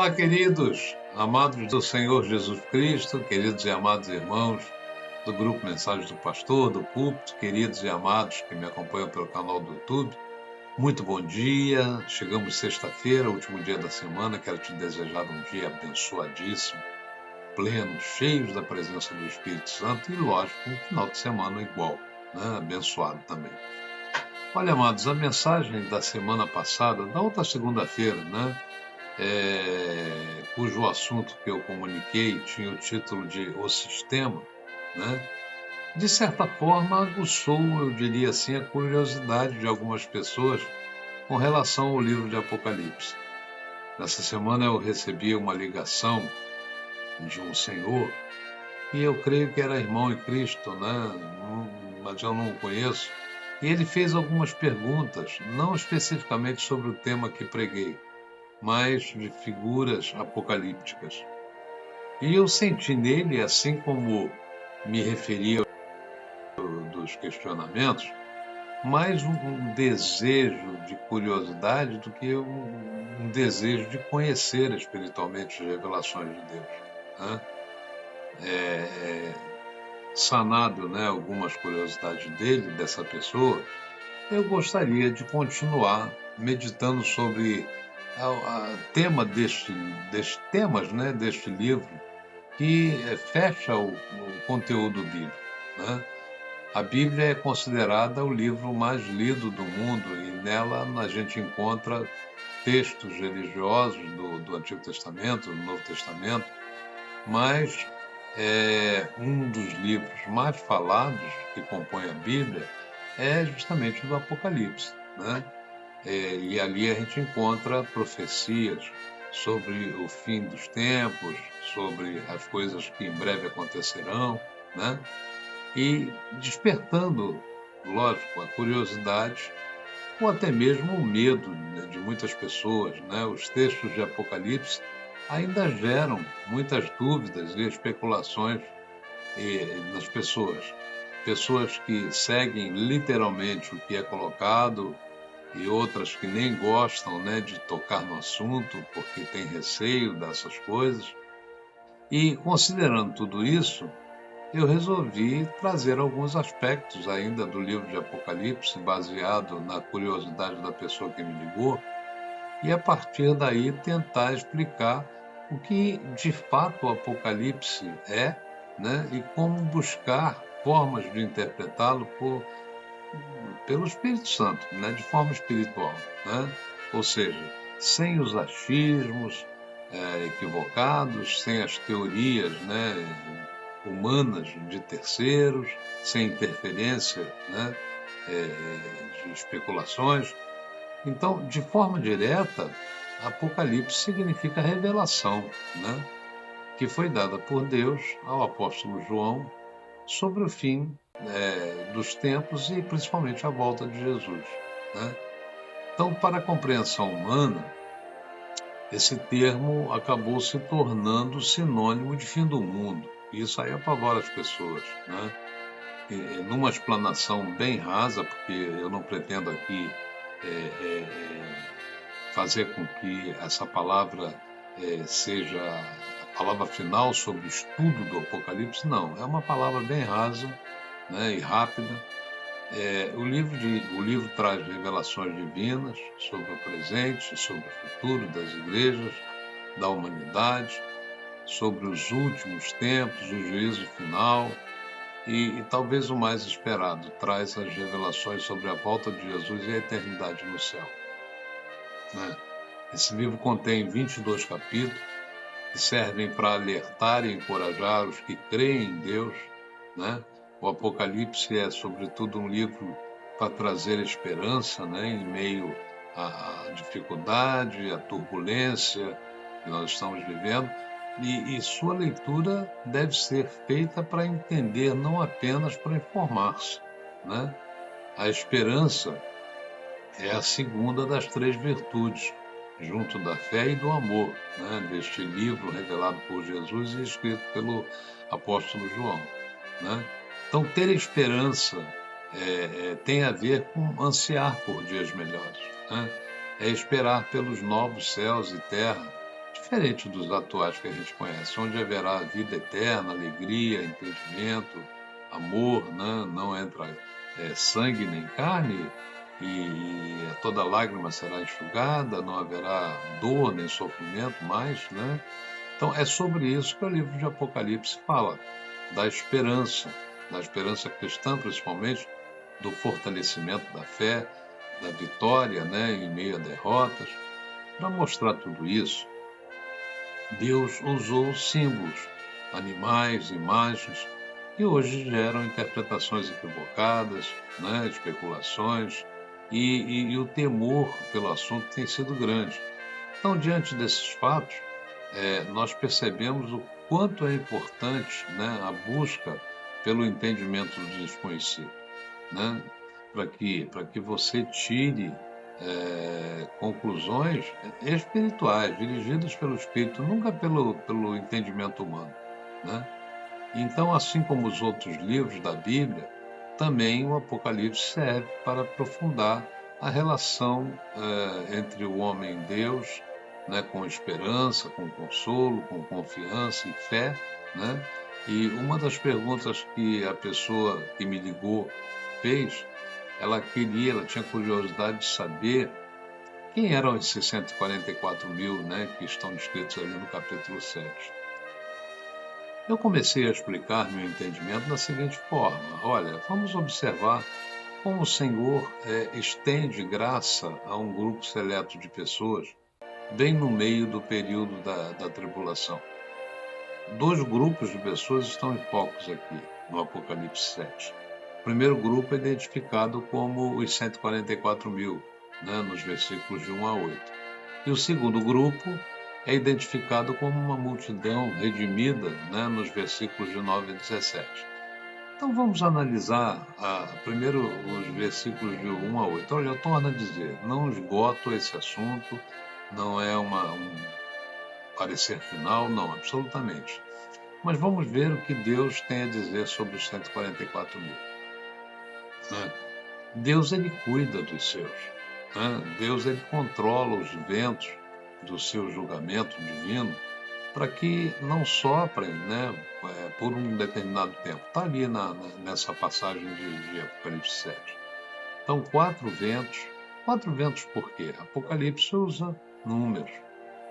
Olá, queridos, amados do Senhor Jesus Cristo, queridos e amados irmãos do grupo Mensagens do Pastor, do Púlpito, queridos e amados que me acompanham pelo canal do YouTube. Muito bom dia, chegamos sexta-feira, último dia da semana. Quero te desejar um dia abençoadíssimo, pleno, cheio da presença do Espírito Santo e, lógico, um final de semana igual, né? Abençoado também. Olha, amados, a mensagem da semana passada, da outra segunda-feira, né? Cujo assunto que eu comuniquei tinha o título de O Sistema, né? De certa forma, aguçou, eu diria assim, a curiosidade de algumas pessoas com relação ao livro de Apocalipse. Nessa semana eu recebi uma ligação de um senhor, e eu creio que era irmão em Cristo, né? Mas eu não o conheço. E ele fez algumas perguntas, não especificamente sobre o tema que preguei, mas de figuras apocalípticas. E eu senti nele, assim como me referia dos questionamentos, mais um desejo de curiosidade do que um desejo de conhecer espiritualmente as revelações de Deus, né? Sanado, né, algumas curiosidades dessa pessoa, eu gostaria de continuar meditando sobre o tema temas, né, deste livro, que fecha o conteúdo bíblico, né? A Bíblia é considerada o livro mais lido do mundo e nela a gente encontra textos religiosos do Antigo Testamento, do Novo Testamento, mas um dos livros mais falados que compõe a Bíblia é justamente o do Apocalipse, né? E ali a gente encontra profecias sobre o fim dos tempos, sobre as coisas que em breve acontecerão, né? E despertando, lógico, a curiosidade ou até mesmo o medo, né, de muitas pessoas, né? Os textos de Apocalipse ainda geram muitas dúvidas e especulações nas pessoas. Pessoas que seguem literalmente o que é colocado e outras que nem gostam, né, de tocar no assunto porque têm receio dessas coisas. E considerando tudo isso, eu resolvi trazer alguns aspectos ainda do livro de Apocalipse, baseado na curiosidade da pessoa que me ligou, e a partir daí tentar explicar o que de fato o Apocalipse é, né, e como buscar formas de interpretá-lo pelo Espírito Santo, né, de forma espiritual, né? Ou seja, sem os achismos equivocados, sem as teorias, né, humanas de terceiros, sem interferência, né, de especulações. Então, de forma direta, Apocalipse significa revelação, né, que foi dada por Deus ao apóstolo João sobre o fim dos tempos e principalmente a volta de Jesus, né? Então, para a compreensão humana, esse termo acabou se tornando sinônimo de fim do mundo. E isso aí apavora as pessoas, né? E, numa explanação bem rasa, porque eu não pretendo aqui fazer com que essa palavra seja a palavra final sobre o estudo do Apocalipse, não. É uma palavra bem rasa, né, e rápida. O livro traz revelações divinas sobre o presente, sobre o futuro das igrejas, da humanidade, sobre os últimos tempos, o juízo final e talvez o mais esperado, traz as revelações sobre a volta de Jesus e a eternidade no céu, né? Esse livro contém 22 capítulos que servem para alertar e encorajar os que creem em Deus, né? O Apocalipse é, sobretudo, um livro para trazer esperança, né, em meio à dificuldade, à turbulência que nós estamos vivendo. E sua leitura deve ser feita para entender, não apenas para informar-se, né? A esperança é a segunda das três virtudes, junto da fé e do amor, né, deste livro revelado por Jesus e escrito pelo apóstolo João, né? Então, ter esperança tem a ver com ansiar por dias melhores, né? É esperar pelos novos céus e terra, diferente dos atuais que a gente conhece, onde haverá vida eterna, alegria, entendimento, amor, né? Não entra sangue nem carne, e toda lágrima será enxugada, não haverá dor nem sofrimento mais, né? Então é sobre isso que o livro de Apocalipse fala, da esperança cristã principalmente, do fortalecimento da fé, da vitória, né, em meio a derrotas. Para mostrar tudo isso, Deus usou símbolos, animais, imagens, que hoje geram interpretações equivocadas, né, especulações, e o temor pelo assunto tem sido grande. Então, diante desses fatos, nós percebemos o quanto é importante, né, a busca pelo entendimento do desconhecido, né, para que você tire conclusões espirituais, dirigidas pelo Espírito, nunca pelo entendimento humano, né? Então, assim como os outros livros da Bíblia, também o Apocalipse serve para aprofundar a relação entre o homem e Deus, né, com esperança, com consolo, com confiança e fé, né? E uma das perguntas que a pessoa que me ligou fez, ela tinha curiosidade de saber quem eram esses 144 mil, né, que estão descritos ali no capítulo 7. Eu comecei a explicar meu entendimento da seguinte forma: olha, vamos observar como o Senhor estende graça a um grupo seleto de pessoas, bem no meio do período da tribulação. Dois grupos de pessoas estão em focos aqui, no Apocalipse 7. O primeiro grupo é identificado como os 144 mil, né, nos versículos de 1 a 8. E o segundo grupo é identificado como uma multidão redimida, né, nos versículos de 9 a 17. Então vamos analisar primeiro os versículos de 1 a 8. Olha, eu torno a dizer, não esgoto esse assunto, não é um parecer final, não, absolutamente. Mas vamos ver o que Deus tem a dizer sobre os 144 mil. Né? Deus, ele cuida dos seus. Né? Deus, ele controla os ventos do seu julgamento divino para que não soprem, né, por um determinado tempo. Está ali nessa passagem de Apocalipse 7. Então, quatro ventos. Quatro ventos por quê? Apocalipse usa números.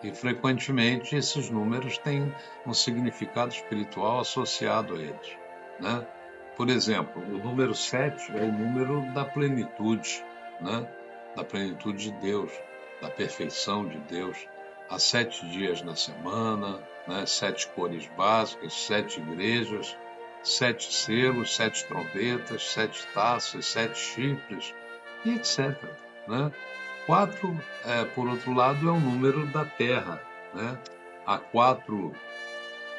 E, frequentemente, esses números têm um significado espiritual associado a eles. Né? Por exemplo, o número 7 é o número da plenitude, né? Da plenitude de Deus, da perfeição de Deus. Há 7 dias na semana, né? 7 cores básicas, 7 igrejas, 7 selos, 7 trombetas, 7 taças, 7 chifres, e etc. Né? 4, por outro lado, é o número da Terra. Né? Há 4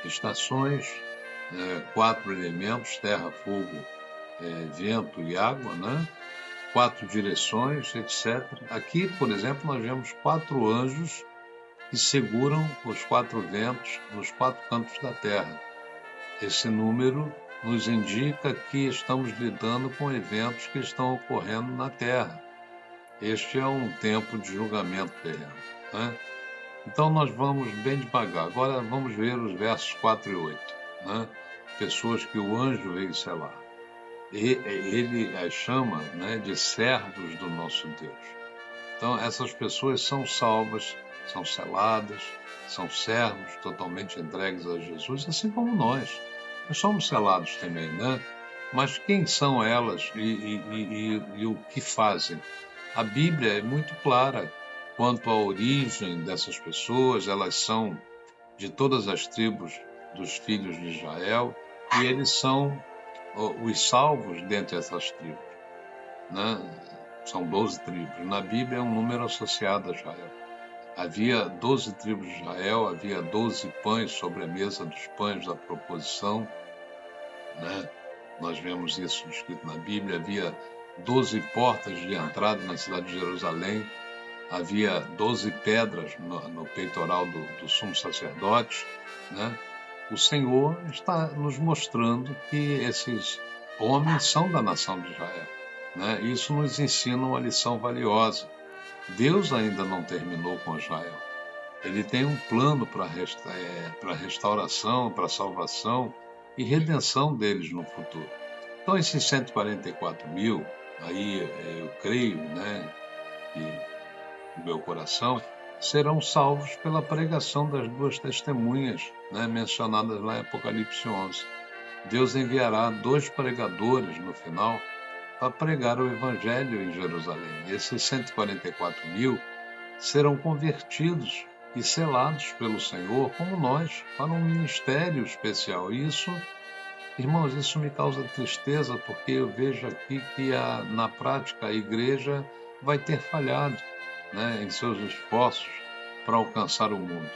estações, 4 elementos, terra, fogo, vento e água, né? 4 direções, etc. Aqui, por exemplo, nós vemos 4 anjos que seguram os 4 ventos nos 4 cantos da Terra. Esse número nos indica que estamos lidando com eventos que estão ocorrendo na Terra. Este é um tempo de julgamento terreno. Né? Então nós vamos bem devagar. Agora vamos ver os versos 4 e 8. Né? Pessoas que o anjo veio selar. E ele as chama, né, de servos do nosso Deus. Então essas pessoas são salvas, são seladas, são servos totalmente entregues a Jesus, assim como nós. Nós somos selados também, né? Mas quem são elas e o que fazem? A Bíblia é muito clara quanto à origem dessas pessoas. Elas são de todas as tribos dos filhos de Israel e eles são os salvos dentre essas tribos. Né? São 12 tribos. Na Bíblia é um número associado a Israel. Havia 12 tribos de Israel, havia 12 pães sobre a mesa dos pães da proposição. Né? Nós vemos isso escrito na Bíblia. Havia 12 portas de entrada na cidade de Jerusalém. Havia 12 pedras no peitoral do sumo sacerdote. Né? O Senhor está nos mostrando que esses homens são da nação de Israel. Né? Isso nos ensina uma lição valiosa. Deus ainda não terminou com Israel. Ele tem um plano para restauração, para salvação e redenção deles no futuro. Então, esses 144 mil, aí eu creio, né, que no meu coração, serão salvos pela pregação das duas testemunhas, né, mencionadas lá em Apocalipse 11. Deus enviará 2 pregadores no final para pregar o evangelho em Jerusalém. E esses 144 mil serão convertidos e selados pelo Senhor, como nós, para um ministério especial. E isso, irmãos, isso me causa tristeza, porque eu vejo aqui que na prática a igreja vai ter falhado, né, em seus esforços para alcançar o mundo.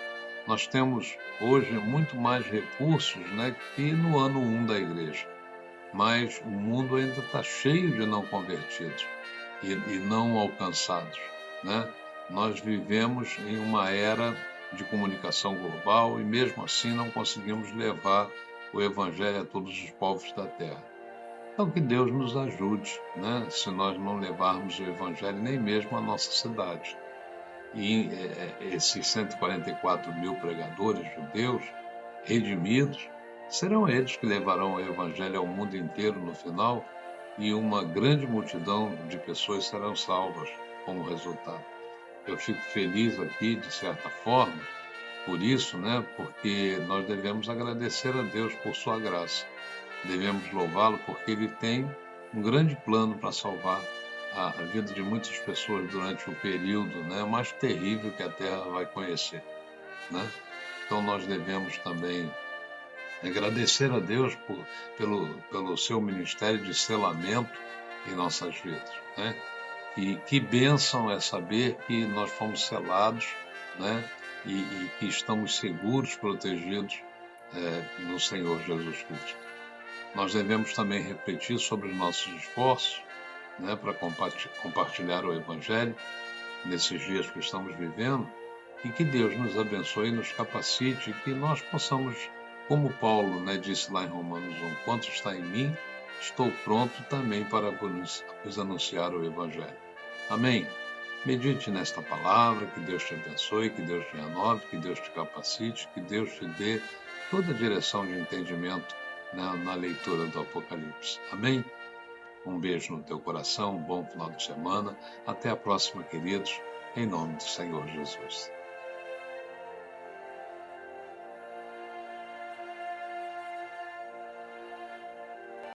Nós temos hoje muito mais recursos, né, que no ano 1 da igreja, mas o mundo ainda está cheio de não convertidos e não alcançados, né? Nós vivemos em uma era de comunicação global e mesmo assim não conseguimos levar o evangelho a todos os povos da terra. Então que Deus nos ajude, né? Se nós não levarmos o evangelho nem mesmo à nossa cidade. E esses 144 mil pregadores judeus redimidos, serão eles que levarão o evangelho ao mundo inteiro no final e uma grande multidão de pessoas serão salvas como resultado. Eu fico feliz aqui, de certa forma, por isso, né? Porque nós devemos agradecer a Deus por sua graça. Devemos louvá-lo porque ele tem um grande plano para salvar a vida de muitas pessoas durante o período, né, mais terrível que a Terra vai conhecer, né? Então nós devemos também agradecer a Deus pelo seu ministério de selamento em nossas vidas, né? E que bênção é saber que nós fomos selados, né? E que estamos seguros, protegidos no Senhor Jesus Cristo. Nós devemos também refletir sobre os nossos esforços, né, para compartilhar o Evangelho nesses dias que estamos vivendo e que Deus nos abençoe e nos capacite e que nós possamos, como Paulo, né, disse lá em Romanos 1, quanto está em mim, estou pronto também para vos anunciar o Evangelho. Amém? Medite nesta palavra, que Deus te abençoe, que Deus te renove, que Deus te capacite, que Deus te dê toda a direção de entendimento na leitura do Apocalipse. Amém? Um beijo no teu coração, um bom final de semana. Até a próxima, queridos, em nome do Senhor Jesus.